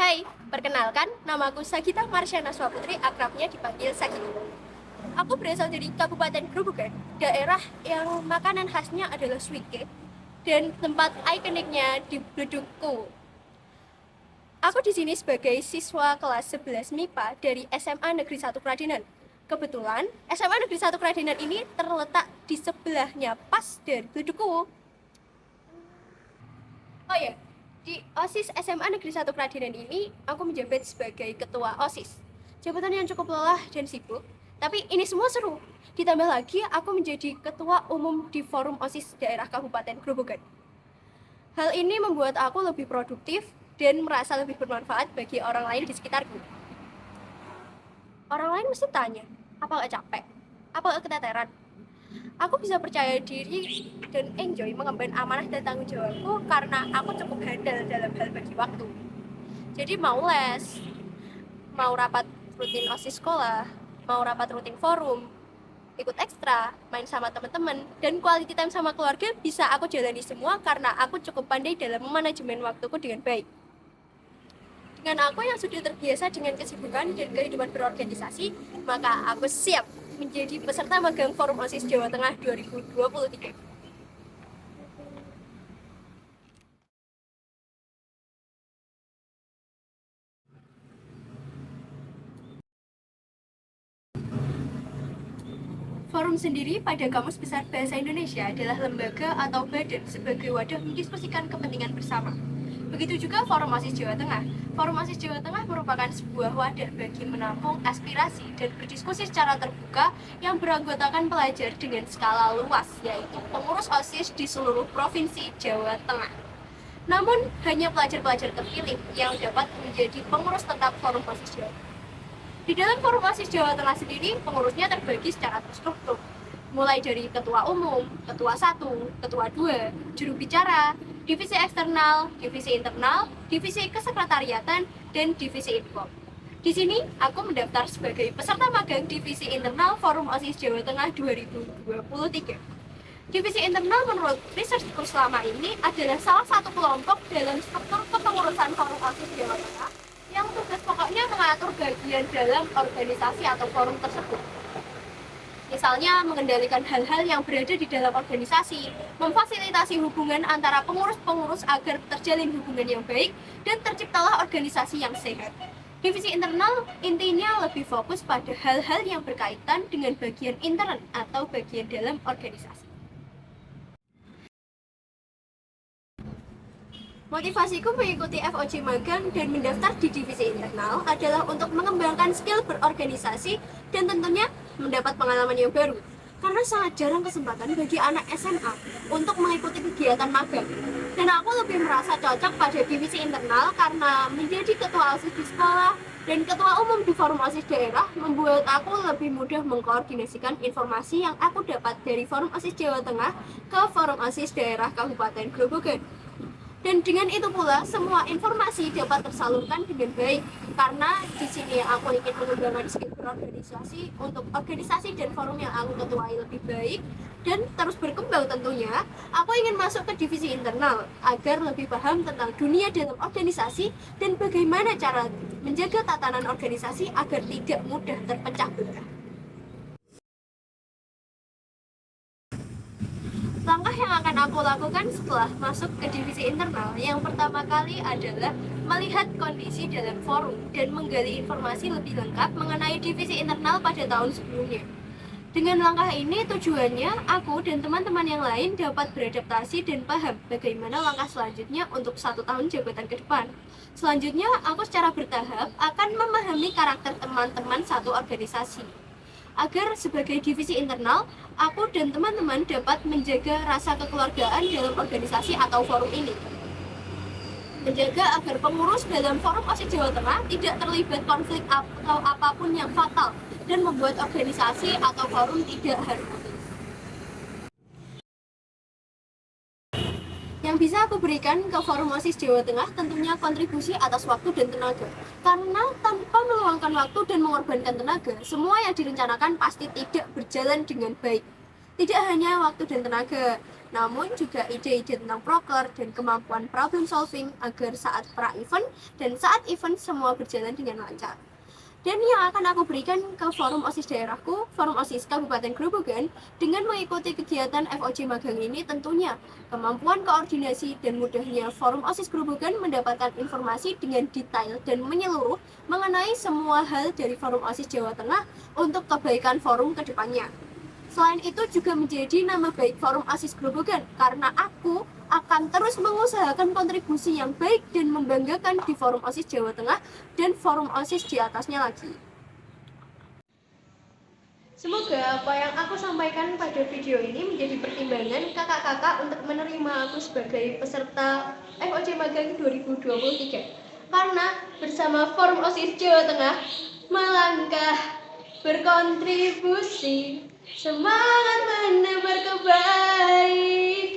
Hai, perkenalkan, namaku Sagita Marsyana Swaputri, akrabnya dipanggil Sagita. Aku berasal dari Kabupaten Grobogan, daerah yang makanan khasnya adalah suike dan tempat ikoniknya di Bledugku. Aku di sini sebagai siswa kelas 11 MIPA dari SMA Negeri 1 Kradenan. Kebetulan, SMA Negeri 1 Kradenan ini terletak di sebelahnya pas dari Bledugku. Oh ya, di OSIS SMA Negeri 1 Kradenan ini, aku menjabat sebagai ketua OSIS. Jabatan yang cukup lelah dan sibuk, tapi ini semua seru. Ditambah lagi, aku menjadi ketua umum di forum OSIS daerah Kabupaten Grobogan. Hal ini membuat aku lebih produktif dan merasa lebih bermanfaat bagi orang lain di sekitarku. Orang lain mesti tanya, apa gak capek? Apa gak keteteran? Aku bisa percaya diri dan enjoy mengemban amanah dan tanggung jawabku karena aku cukup handal dalam hal bagi waktu. Jadi mau les, mau rapat rutin OSIS sekolah, mau rapat rutin forum, ikut ekstra, main sama teman-teman, dan quality time sama keluarga bisa aku jalani semua karena aku cukup pandai dalam memanajemen waktuku dengan baik. Dengan aku yang sudah terbiasa dengan kesibukan dan kehidupan berorganisasi, maka aku siap menjadi peserta magang Forum OSIS Jawa Tengah 2023. Forum sendiri pada Kamus Besar Bahasa Indonesia adalah lembaga atau badan sebagai wadah mendiskusikan kepentingan bersama. Begitu juga Forum OSIS Jawa Tengah. Forum OSIS Jawa Tengah merupakan sebuah wadah bagi menampung aspirasi dan berdiskusi secara terbuka yang beranggotakan pelajar dengan skala luas, yaitu pengurus OSIS di seluruh provinsi Jawa Tengah. Namun, hanya pelajar-pelajar terpilih yang dapat menjadi pengurus tetap Forum OSIS Jawa Tengah. Di dalam Forum OSIS Jawa Tengah sendiri, pengurusnya terbagi secara terstruktur, mulai dari ketua umum, ketua 1, ketua 2, juru bicara, divisi eksternal, divisi internal, divisi kesekretariatan, dan divisi info. Di sini, aku mendaftar sebagai peserta magang divisi internal Forum OSIS Jawa Tengah 2023. Divisi internal menurut risetku selama ini adalah salah satu kelompok dalam struktur kepengurusan Forum OSIS Jawa Tengah yang tugas pokoknya mengatur bagian dalam organisasi atau forum tersebut. Misalnya mengendalikan hal-hal yang berada di dalam organisasi, memfasilitasi hubungan antara pengurus-pengurus agar terjalin hubungan yang baik, dan terciptalah organisasi yang sehat. Divisi internal intinya lebih fokus pada hal-hal yang berkaitan dengan bagian intern atau bagian dalam organisasi. Motivasiku mengikuti FOJ magang dan mendaftar di divisi internal adalah untuk mengembangkan skill berorganisasi dan tentunya mendapat pengalaman yang baru. Karena sangat jarang kesempatan bagi anak SMA untuk mengikuti kegiatan magang. Dan aku lebih merasa cocok pada divisi internal karena menjadi ketua OSIS di sekolah dan ketua umum di forum OSIS daerah membuat aku lebih mudah mengkoordinasikan informasi yang aku dapat dari forum OSIS Jawa Tengah ke forum OSIS daerah Kabupaten Grobogan. Dan dengan itu pula semua informasi dapat tersalurkan dengan baik karena di sini aku ingin mengembangkan skill berorganisasi untuk organisasi dan forum yang aku ketuai lebih baik dan terus berkembang tentunya. Aku ingin masuk ke divisi internal agar lebih paham tentang dunia dalam organisasi dan bagaimana cara menjaga tatanan organisasi agar tidak mudah terpecah belah. Langkah yang akan aku lakukan setelah masuk ke divisi internal yang pertama kali adalah melihat kondisi dalam forum dan menggali informasi lebih lengkap mengenai divisi internal pada tahun sebelumnya. Dengan langkah ini tujuannya aku dan teman-teman yang lain dapat beradaptasi dan paham bagaimana langkah selanjutnya untuk 1 tahun jabatan ke depan. Selanjutnya, aku secara bertahap akan memahami karakter teman-teman satu organisasi agar sebagai divisi internal, aku dan teman-teman dapat menjaga rasa kekeluargaan dalam organisasi atau forum ini. Menjaga agar pengurus dalam forum OSIS Jawa Tengah tidak terlibat konflik atau apapun yang fatal dan membuat organisasi atau forum tidak harmonis. Yang bisa aku berikan ke forum OSIS Jawa Tengah tentunya kontribusi atas waktu dan tenaga. Karena tanpa meluangkan waktu dan mengorbankan tenaga, semua yang direncanakan pasti tidak berjalan dengan baik. Tidak hanya waktu dan tenaga, namun juga ide-ide tentang proker dan kemampuan problem solving agar saat pra-event dan saat event semua berjalan dengan lancar. Dan yang akan aku berikan ke forum OSIS daerahku, forum OSIS Kabupaten Grobogan, dengan mengikuti kegiatan FOC magang ini tentunya kemampuan koordinasi dan mudahnya forum OSIS Grobogan mendapatkan informasi dengan detail dan menyeluruh mengenai semua hal dari forum OSIS Jawa Tengah untuk kebaikan forum ke depannya. Selain itu juga menjadi nama baik forum OSIS Grobogan karena aku akan terus mengusahakan kontribusi yang baik dan membanggakan di forum OSIS Jawa Tengah dan forum OSIS di atasnya lagi. Semoga apa yang aku sampaikan pada video ini menjadi pertimbangan kakak-kakak untuk menerima aku sebagai peserta FOC Magang 2023. Karena bersama forum OSIS Jawa Tengah melangkah berkontribusi, semangat menebar kebaikan.